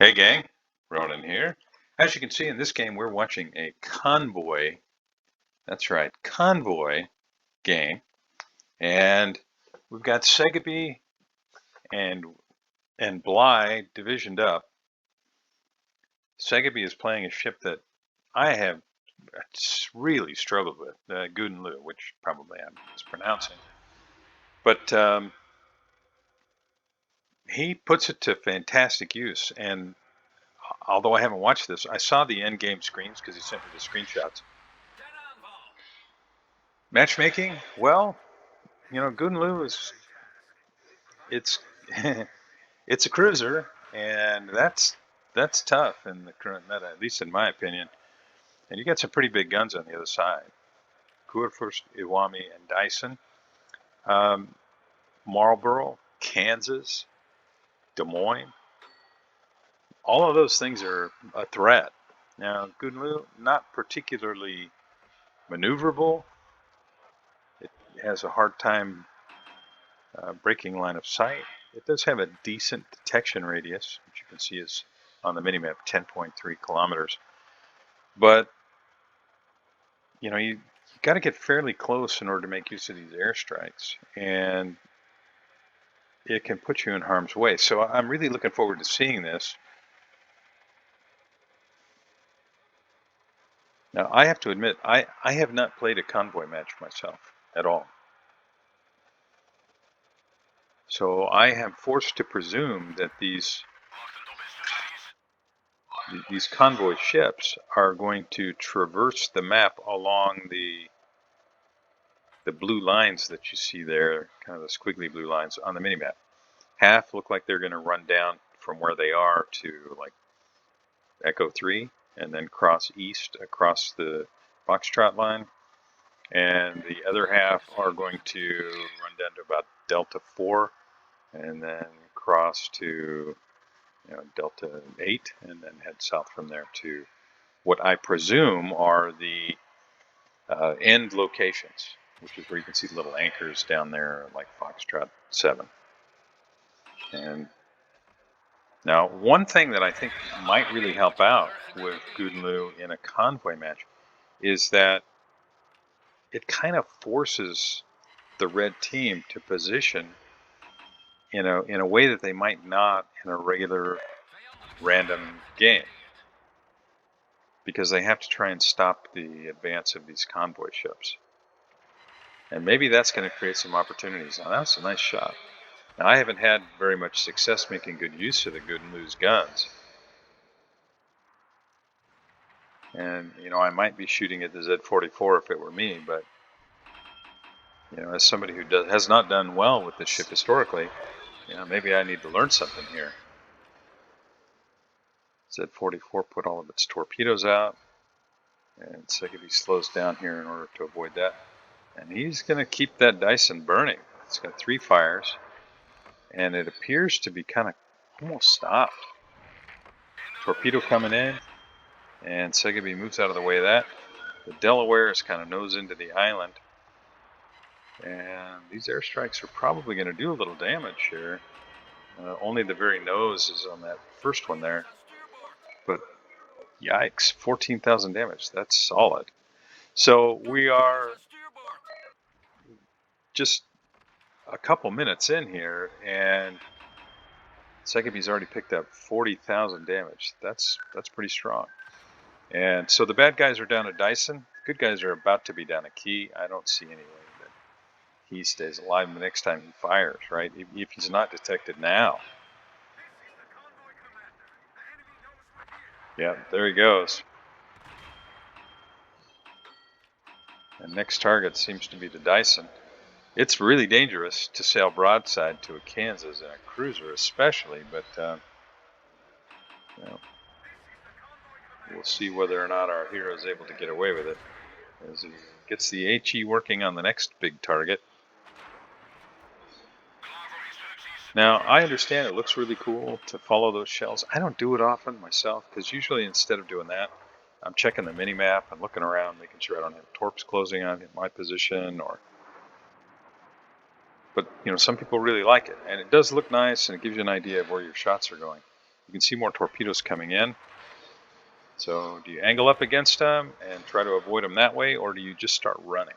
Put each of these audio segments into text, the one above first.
Hey gang, Ronan here. As you can see in this game, we're watching a convoy, that's right, convoy game. And we've got Segaby and Bly divisioned up. Segaby is playing a ship that I have really struggled with, the Gouden Leeuw, which probably I'm mispronouncing. But he puts it to fantastic use. And although I haven't watched this, I saw the end game screens because he sent me the screenshots. Matchmaking, well, Gouden Leeuw it's it's a cruiser, and that's tough in the current meta, at least in my opinion. And you got some pretty big guns on the other side. Kurfürst, Iwami, and Dyson. Marlboro, Kansas, Des Moines. All of those things are a threat. Now, Gouden Leeuw, not particularly maneuverable. It has a hard time breaking line of sight. It does have a decent detection radius, which you can see is on the minimap 10.3 kilometers. But you got to get fairly close in order to make use of these airstrikes, and it can put you in harm's way. So I'm really looking forward to seeing this. Now, I have to admit, I have not played a convoy match myself at all. So I am forced to presume that these convoy ships are going to traverse the map along the blue lines that you see there, kind of the squiggly blue lines on the minimap. Half look like they're going to run down from where they are to like Echo 3 and then cross east across the Foxtrot line. And the other half are going to run down to about Delta 4 and then cross to Delta 8 and then head south from there to what I presume are the end locations, which is where you can see little anchors down there like Foxtrot 7. And now, one thing that I think might really help out with Gouden Leeuw in a convoy match is that it kind of forces the red team to position in a way that they might not in a regular random game, because they have to try and stop the advance of these convoy ships. And maybe that's going to create some opportunities. Now, that's a nice shot. Now, I haven't had very much success making good use of the Gouden Leeuw's guns. And, I might be shooting at the Z44 if it were me, but, as somebody who has not done well with this ship historically, maybe I need to learn something here. Z44 put all of its torpedoes out, and Segaby slows down here in order to avoid that. And he's going to keep that Dyson burning. It's got 3 fires, and it appears to be kind of almost stopped. Torpedo coming in, and Segaby moves out of the way of that. The Delaware is kind of nose into the island, and these airstrikes are probably going to do a little damage here. Only the very nose is on that first one there, but yikes, 14,000 damage. That's solid. So we are just a couple minutes in here, and Segaby's already picked up 40,000 damage. That's pretty strong. And so the bad guys are down to Dyson. The good guys are about to be down to Key. I don't see any way that he stays alive the next time he fires, right? If he's not detected now. Yeah, there he goes. And next target seems to be the Dyson. It's really dangerous to sail broadside to a Kansas in a cruiser especially, but we'll see whether or not our hero is able to get away with it as he gets the HE working on the next big target. Now, I understand it looks really cool to follow those shells. I don't do it often myself, because usually instead of doing that, I'm checking the mini-map and looking around, making sure I don't have torps closing on my position. But some people really like it, and it does look nice, and it gives you an idea of where your shots are going. You can see more torpedoes coming in. So do you angle up against them and try to avoid them that way, or do you just start running?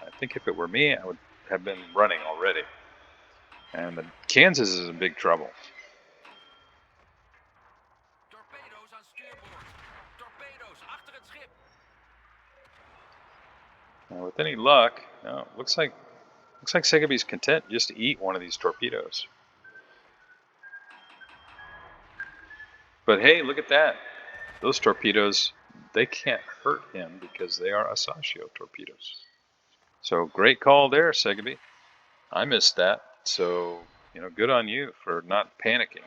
I think if it were me, I would have been running already. And the Kansas is in big trouble. Torpedo's aan stuurboord. Torpedo's achter het schip. Now, with any luck, no, looks like Segaby's content just to eat one of these torpedoes. But hey, look at that. Those torpedoes, they can't hurt him because they are Asashio torpedoes. So great call there, Segaby. I missed that. So, good on you for not panicking.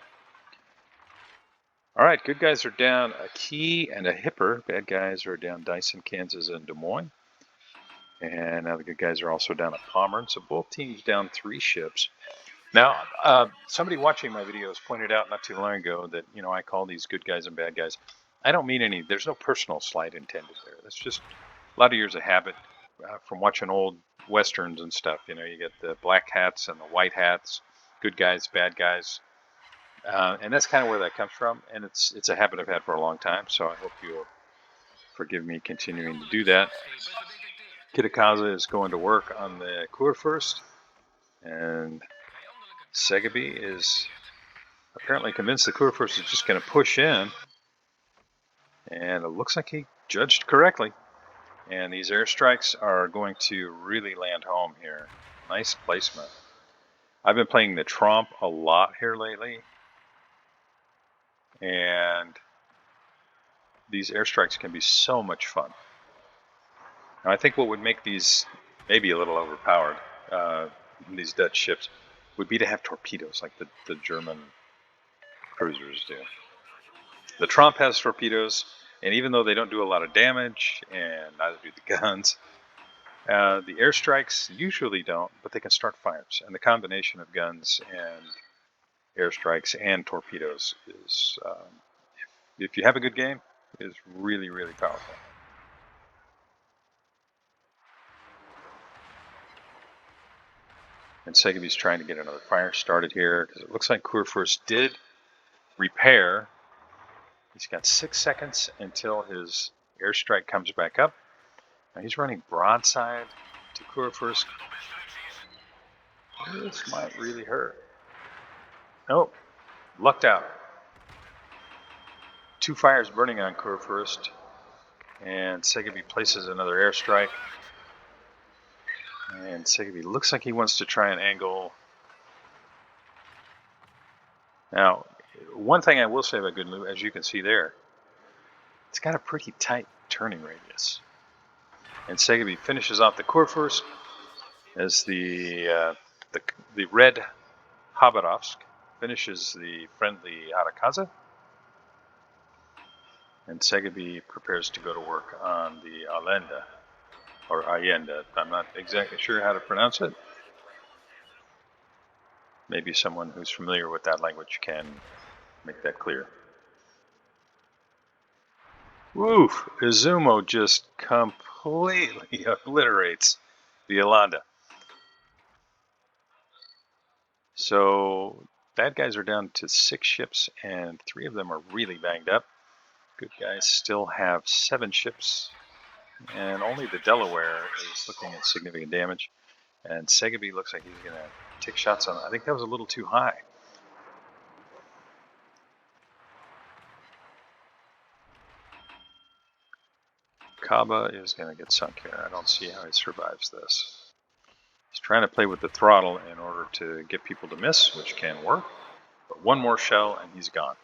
All right, good guys are down a Key and a Hipper. Bad guys are down Dyson, Kansas, and Des Moines. And now the good guys are also down at Pommern. So both teams down 3 ships. Now, somebody watching my videos pointed out not too long ago that, I call these good guys and bad guys. I don't mean any, there's no personal slight intended there. That's just a lot of years of habit from watching old Westerns and stuff. You get the black hats and the white hats, good guys, bad guys. And that's kind of where that comes from. And it's a habit I've had for a long time. So I hope you'll forgive me continuing to do that. Kitakaza is going to work on the Kurfürst. And Segaby is apparently convinced the Kurfürst is just going to push in. And it looks like he judged correctly. And these airstrikes are going to really land home here. Nice placement. I've been playing the Tromp a lot here lately. And these airstrikes can be so much fun. Now, I think what would make these maybe a little overpowered, these Dutch ships, would be to have torpedoes like the German cruisers do. The Tromp has torpedoes, and even though they don't do a lot of damage, and neither do the guns, the airstrikes usually don't, but they can start fires. And the combination of guns and airstrikes and torpedoes is, if you have a good game, is really, really powerful. And Segaby's trying to get another fire started here because it looks like Kurfürst did repair. He's got 6 seconds until his airstrike comes back up. Now he's running broadside to Kurfürst. This might really hurt. Nope, lucked out. 2 fires burning on Kurfürst, and Segaby places another airstrike. And Segaby looks like he wants to try and angle. Now, one thing I will say about Gouden Leeuw, as you can see there, it's got a pretty tight turning radius. And Segaby finishes off the Kurfürst as the red Haberovsk finishes the friendly Arakaza. And Segaby prepares to go to work on the Allende, or Allende. I'm not exactly sure how to pronounce it. Maybe someone who's familiar with that language can make that clear. Woof! Izumo just completely obliterates the Allende. So bad guys are down to 6 ships, and 3 of them are really banged up. Good guys still have 7 ships, and only the Delaware is looking at significant damage. And Segaby looks like he's going to take shots on it. I think that was a little too high. Kaba is going to get sunk here. I don't see how he survives this. He's trying to play with the throttle in order to get people to miss, which can work. But one more shell and he's gone.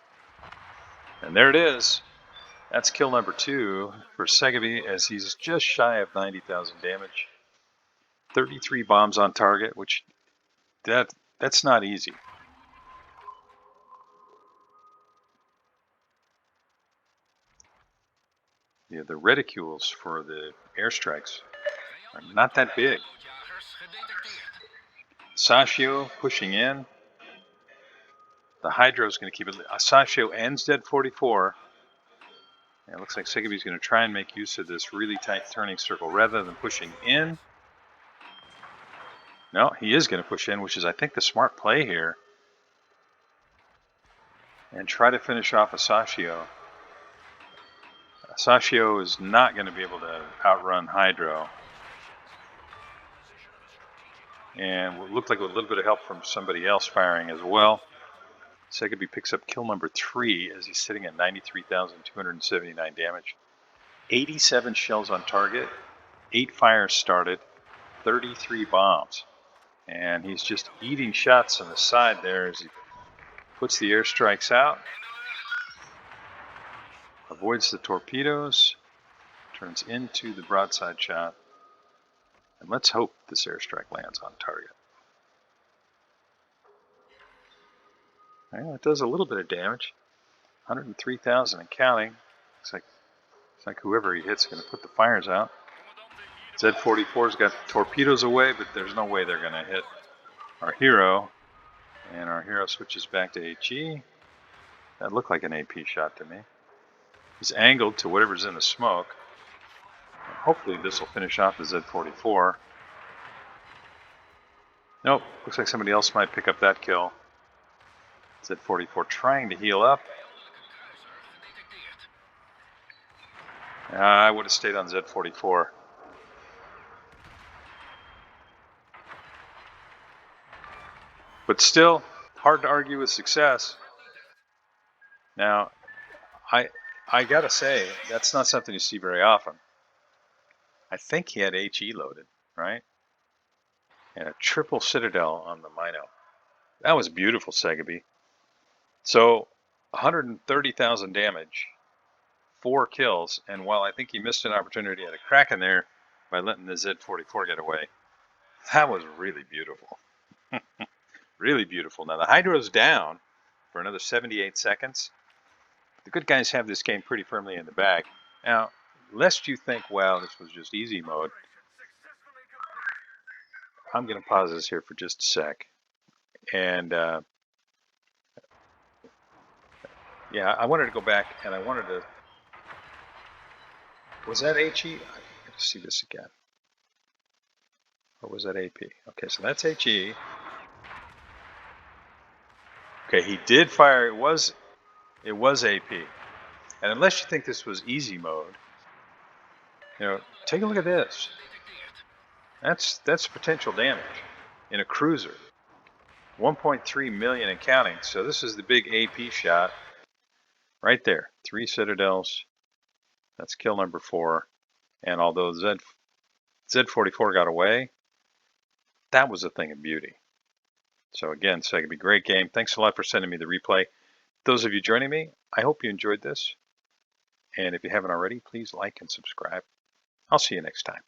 And there it is. That's kill number 2 for Segaby, as he's just shy of 90,000 damage. 33 bombs on target, which that's not easy. Yeah, the reticules for the airstrikes are not that big. Asashio pushing in. The Hydro is going to keep it. Asashio ends dead 44. And it looks like Segaby's going to try and make use of this really tight turning circle rather than pushing in. No, he is going to push in, which is, I think, the smart play here. and try to finish off Asashio. Asashio is not going to be able to outrun Hydro. And it looked like a little bit of help from somebody else firing as well. Segaby picks up kill number 3 as he's sitting at 93,279 damage. 87 shells on target, 8 fires started, 33 bombs. And he's just eating shots on the side there as he puts the airstrikes out. Avoids the torpedoes, turns into the broadside shot. And let's hope this airstrike lands on target. Well, it does a little bit of damage. 103,000 and counting. Looks like whoever he hits is going to put the fires out. Z-44's got torpedoes away, but there's no way they're going to hit our hero. And our hero switches back to HE. That looked like an AP shot to me. He's angled to whatever's in the smoke. And hopefully this will finish off the Z-44. Nope, looks like somebody else might pick up that kill. Z-44 trying to heal up. I would have stayed on Z-44. But still, hard to argue with success. Now, I gotta say, that's not something you see very often. I think he had HE loaded, right? And a triple Citadel on the Mino. That was beautiful, Segaby. So, 130,000 damage, 4 kills, and while I think he missed an opportunity at a crack in there by letting the Z-44 get away, that was really beautiful. Really beautiful. Now, the Hydro's down for another 78 seconds. The good guys have this game pretty firmly in the bag. Now, lest you think, well, this was just easy mode, I'm going to pause this here for just a sec. And, yeah, I wanted to go back and I wanted to... Was that HE? Let's see this again. Or was that AP? Okay, so that's HE. Okay, he did fire. It was AP. And unless you think this was easy mode, take a look at this. That's potential damage in a cruiser. 1.3 million and counting. So this is the big AP shot right there. 3 Citadels. That's kill number 4. And although Z-44 got away, that was a thing of beauty. So again, Segaby, great game. Thanks a lot for sending me the replay. Those of you joining me, I hope you enjoyed this. And if you haven't already, please like and subscribe. I'll see you next time.